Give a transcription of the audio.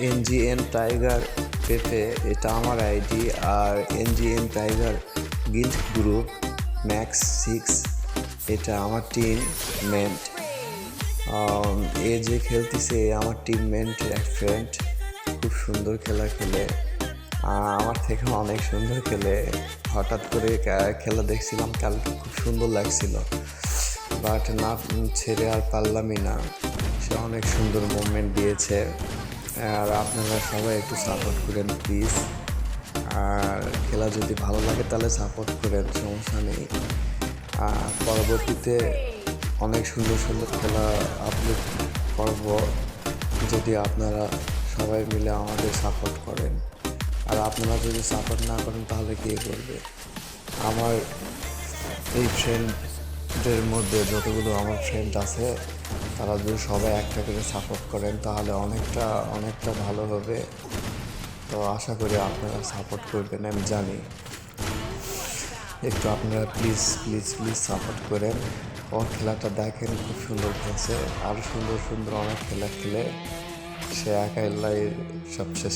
NGN tiger Pepe এটা আমার ID, আর NGN tiger guild group max 6 এটা আমার টিম মেন্ট। এ যে খেলতেছে আমার টিম মেন্ট এক ফ্রেন্ড, খুব সুন্দর খেলা খেলে, আমার থেকে অনেক সুন্দর খেলে। হঠাৎ করে খেলা দেখছিলাম কালকে, খুব সুন্দর লাগছিল, বাট না ছেড়ে আর পারলামই না। সে অনেক সুন্দর মুভমেন্ট দিয়েছে। আর আপনারা সবাই একটু সাপোর্ট করেন প্লিজ। আর খেলা যদি ভালো লাগে তাহলে সাপোর্ট করেন, সমস্যা নেই। পরবর্তীতে অনেক সুন্দর সুন্দর খেলা আপলোড করব যদি আপনারা সবাই মিলে আমাদের সাপোর্ট করেন। আর আপনারা যদি সাপোর্ট না করেন তাহলে কে করবে? আমার এই ফ্রেন্ডদের মধ্যে যতগুলো আমার ফ্রেন্ড আছে তারা যদি সবাই একটা করে সাপোর্ট করেন তাহলে অনেকটা ভালো হবে। তো আশা করি আপনারা সাপোর্ট করবেন, আমি জানি। একটু আপনারা প্লিজ প্লিজ প্লিজ সাপোর্ট করেন। ওর খেলাটা দেখেন, খুব সুন্দর খেলছে, আরও সুন্দর সুন্দর অনেক খেলা খেলে সে একাই সব শেষ